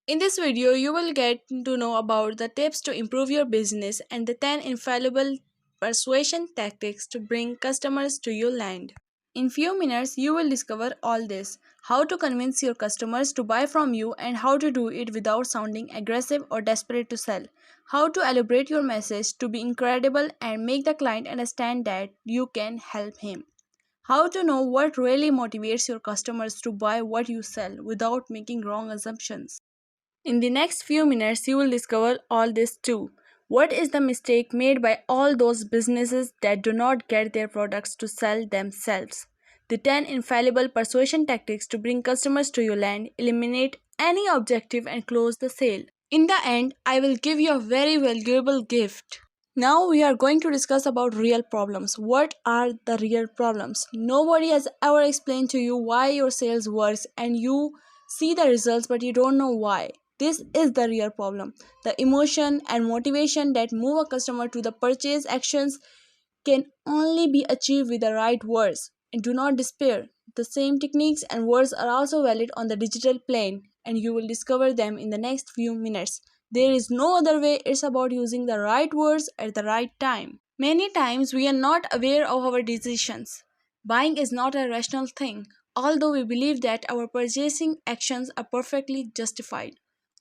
In this video, you will get to know about the tips to improve your business and the 10 infallible persuasion tactics to bring customers to your land. In few minutes, you will discover all this: how to convince your customers to buy from you and how to do it without sounding aggressive or desperate to sell. How to elaborate your message to be incredible and make the client understand that you can help him. How to know what really motivates your customers to buy what you sell without making wrong assumptions. In the next few minutes, you will discover all this too. What is the mistake made by all those businesses that do not get their products to sell themselves? The 10 infallible persuasion tactics to bring customers to your land, eliminate any objective, and close the sale. In the end, I will give you a very valuable gift. Now we are going to discuss about real problems. What are the real problems? Nobody has ever explained to you why your sales works and you see the results but you don't know why. This is the real problem. The emotion and motivation that move a customer to the purchase actions can only be achieved with the right words. And do not despair. The same techniques and words are also valid on the digital plane, and you will discover them in the next few minutes. There is no other way, it's about using the right words at the right time. Many times we are not aware of our decisions. Buying is not a rational thing, although we believe that our purchasing actions are perfectly justified.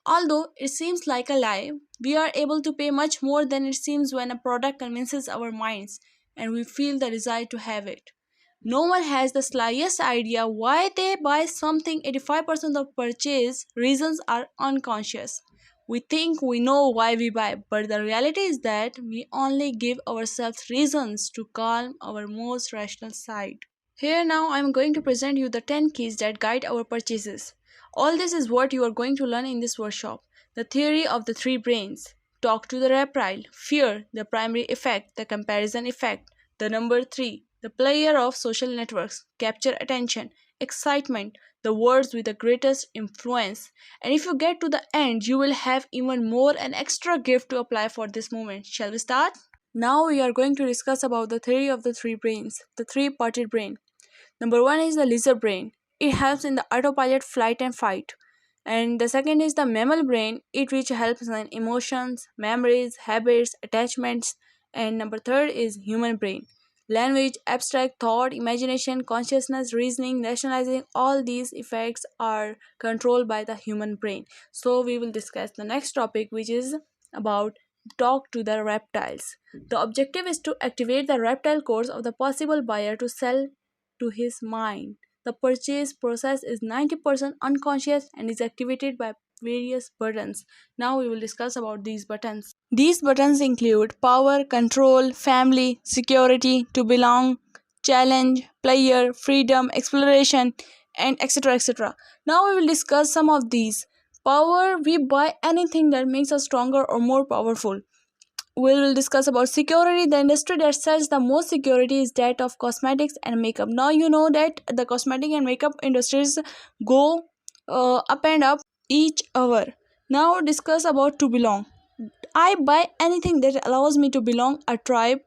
Although it seems like a lie, we are able to pay much more than it seems when a product convinces our minds and we feel the desire to have it. No one has the slightest idea why they buy something. 85% of purchase reasons are unconscious. We think we know why we buy, but the reality is that we only give ourselves reasons to calm our most rational side. Here now I am going to present you the 10 keys that guide our purchases. All this is what you are going to learn in this workshop. The theory of the three brains. Talk to the reptile. Fear, the primary effect, the comparison effect. The number 3, the player of social networks. Capture attention. Excitement, the words with the greatest influence. And if you get to the end, you will have even more an extra gift to apply for this moment. Shall we start? Now we are going to discuss about the theory of the three brains, the three-parted brain. Number 1 is the lizard brain. It helps in the autopilot flight and fight. And the second is the mammal brain, it which helps in emotions, memories, habits, attachments. And number third is human brain. Language, abstract thought, imagination, consciousness, reasoning, rationalizing, all these effects are controlled by the human brain. So we will discuss the next topic, which is about talk to the reptiles. The objective is to activate the reptile cores of the possible buyer to sell to his mind. The purchase process is 90% unconscious and is activated by various buttons. Now we will discuss about these buttons. These buttons include power, control, family, security, to belong, challenge, player, freedom, exploration, and etc. etc. Now we will discuss some of these. Power, we buy anything that makes us stronger or more powerful. We will discuss about security. The industry that sells the most security is that of cosmetics and makeup. Now you know that the cosmetic and makeup industries go up and up each hour. Now discuss about to belong. I buy anything that allows me to belong a tribe,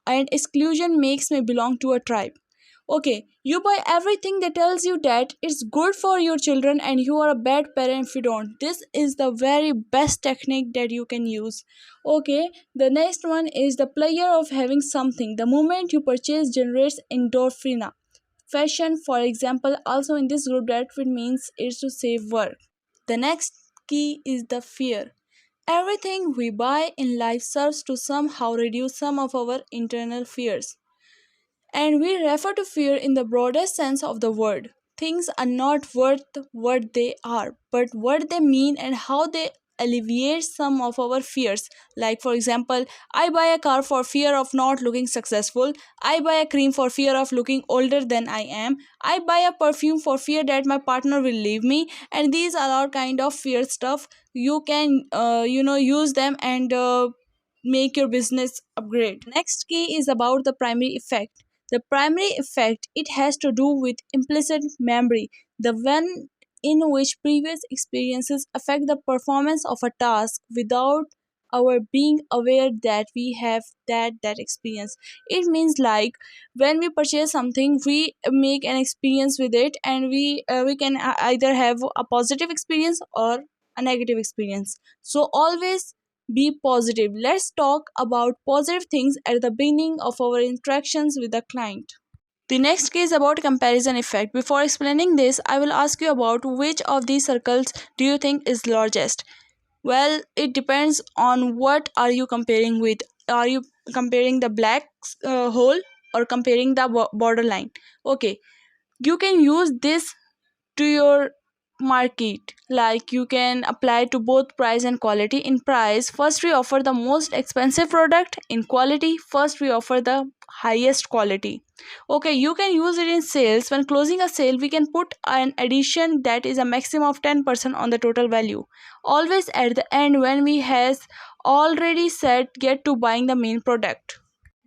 and exclusion makes me belong to a tribe. Okay, you buy everything that tells you that it's good for your children and you are a bad parent if you don't. This is the very best technique that you can use. Okay, the next one is the pleasure of having something. The moment you purchase generates endorphina. Fashion, for example, also in this group that it means is to save work. The next key is the fear. Everything we buy in life serves to somehow reduce some of our internal fears. And we refer to fear in the broadest sense of the word. Things are not worth what they are, but what they mean and how they alleviate some of our fears. Like, for example, I buy a car for fear of not looking successful. I buy a cream for fear of looking older than I am. I buy a perfume for fear that my partner will leave me. And these are all kind of fear stuff. You can, use them and make your business upgrade. Next key is about the primary effect. The primary effect, it has to do with implicit memory, the one in which previous experiences affect the performance of a task without our being aware that we have that experience. It means like when we purchase something, we make an experience with it, and we can either have a positive experience or a negative experience. So always be positive. Let's talk about positive things at the beginning of our interactions with the client. The next key is about comparison effect. Before explaining this, I will ask you about which of these circles do you think is largest. Well, it depends on what are you comparing with. Are you comparing the black hole or comparing the borderline? Okay, you can use this to your market, like you can apply to both price and quality. In price, first we offer the most expensive product. In quality, first we offer the highest quality. Okay, you can use it in sales. When closing a sale, we can put an addition that is a maximum of 10% on the total value, always at the end when we has already said get to buying the main product.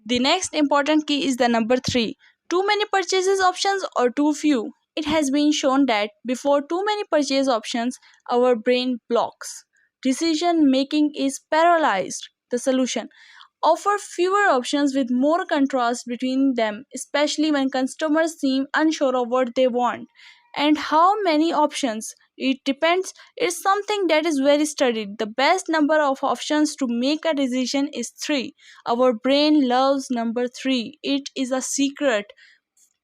The next important key is the number 3. Too many purchases options or too few. It has been shown that before too many purchase options, our brain blocks. Decision making is paralyzed. The solution: offer fewer options with more contrast between them, especially when customers seem unsure of what they want. And how many options? It depends. It's something that is very studied. The best number of options to make a decision is 3. Our brain loves number 3. It is a secret.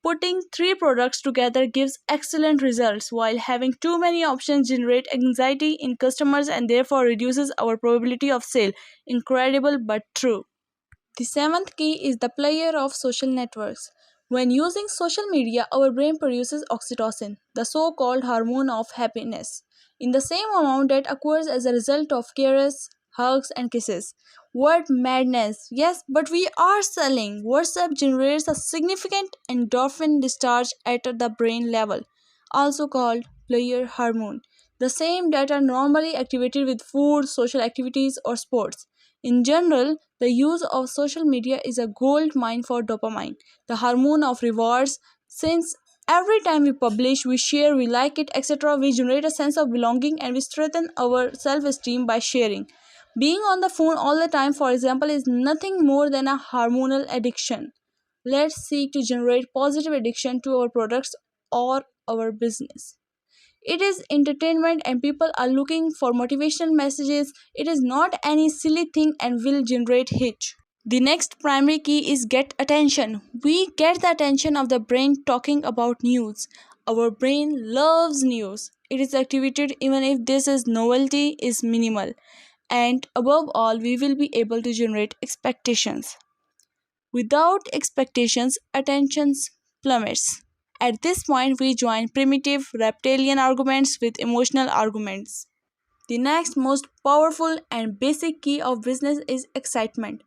Putting 3 products together gives excellent results, while having too many options generate anxiety in customers and therefore reduces our probability of sale. Incredible but true. The seventh key is the player of social networks. When using social media, our brain produces oxytocin, the so called hormone of happiness, in the same amount that occurs as a result of caresses, hugs, and kisses. What madness! Yes, but we are selling. WhatsApp generates a significant endorphin discharge at the brain level, also called player hormone, the same that are normally activated with food, social activities, or sports. In general, the use of social media is a gold mine for dopamine, the hormone of rewards. Since every time we publish, we share, we like it, etc., we generate a sense of belonging and we strengthen our self esteem by sharing. Being on the phone all the time, for example, is nothing more than a hormonal addiction. Let's seek to generate positive addiction to our products or our business. It is entertainment and people are looking for motivational messages. It is not any silly thing and will generate hit. The next primary key is get attention. We get the attention of the brain talking about news. Our brain loves news. It is activated even if this is novelty is minimal. And above all, we will be able to generate expectations. Without expectations, attention plummets. At this point, we join primitive reptilian arguments with emotional arguments. The next most powerful and basic key of business is excitement.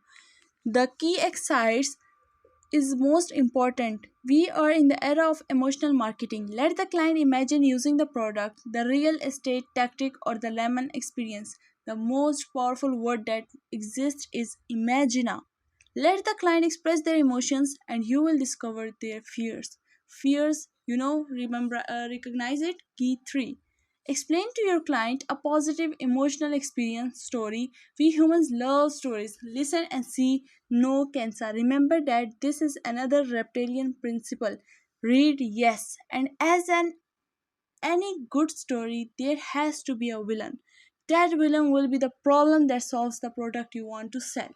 The key excites is most important. We are in the era of emotional marketing. Let the client imagine using the product, the real estate tactic, or the lemon experience. The most powerful word that exists is imagina. Let the client express their emotions and you will discover their fears. Fears, remember, recognize it. Key 3. Explain to your client a positive emotional experience story. We humans love stories. Listen and see no cancer. Remember that this is another reptilian principle. Read yes. And as an any good story, there has to be a villain. That villain will be the problem that solves the product you want to sell.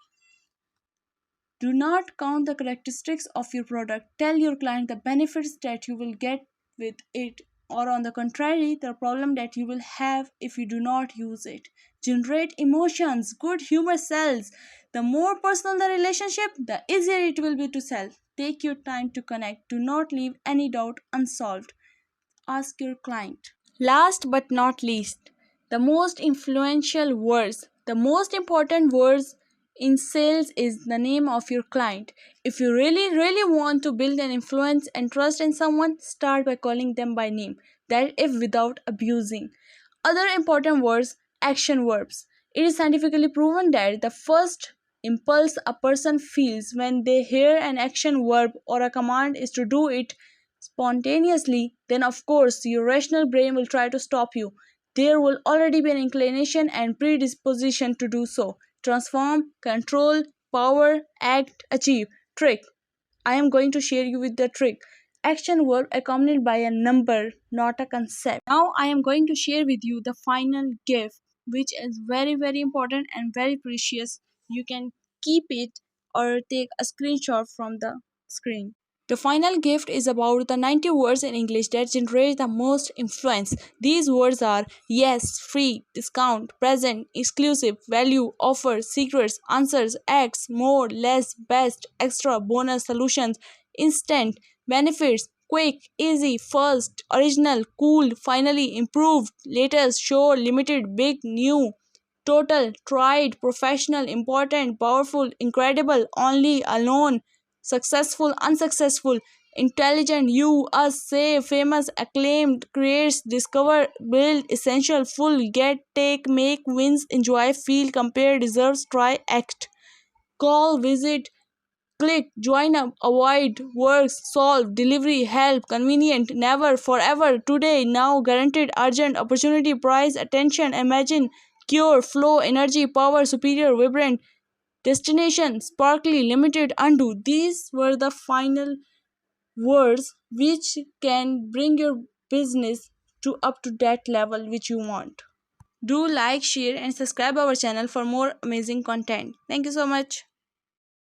Do not count the characteristics of your product. Tell your client the benefits that you will get with it, or on the contrary, the problem that you will have if you do not use it. Generate emotions. Good humor sells. The more personal the relationship, the easier it will be to sell. Take your time to connect. Do not leave any doubt unsolved. Ask your client. Last but not least, the most influential words, the most important words in sales is the name of your client. If you really want to build an influence and trust in someone, start by calling them by name. That if without abusing. Other important words, action verbs. It is scientifically proven that the first impulse a person feels when they hear an action verb or a command is to do it spontaneously, then of course your rational brain will try to stop you. There will already be an inclination and predisposition to do so. Transform, control, power, act, achieve. Trick. I am going to share you with the trick. action verb accompanied by a number, not a concept. Now I am going to share with you the final gift, which is very, very important and very precious. You can keep it or take a screenshot from the screen. The final gift is about the 90 words in English that generate the most influence. These words are yes, free, discount, present, exclusive, value, offer, secrets, answers, acts, more, less, best, extra, bonus, solutions, instant, benefits, quick, easy, first, original, cool, finally, improved, latest, sure, limited, big, new, total, tried, professional, important, powerful, incredible, only, alone, successful, unsuccessful, intelligent, you, us, say, famous, acclaimed, creates, discover, build, essential, full, get, take, make, wins, enjoy, feel, compare, deserves, try, act, call, visit, click, join up, avoid, works, solve, delivery, help, convenient, never, forever, today, now, guaranteed, urgent, opportunity, prize, attention, imagine, cure, flow, energy, power, superior, vibrant, destination, sparkly, limited, undo. These were the final words which can bring your business to up to that level which you want. Do like, share and subscribe our channel for more amazing content. Thank you so much.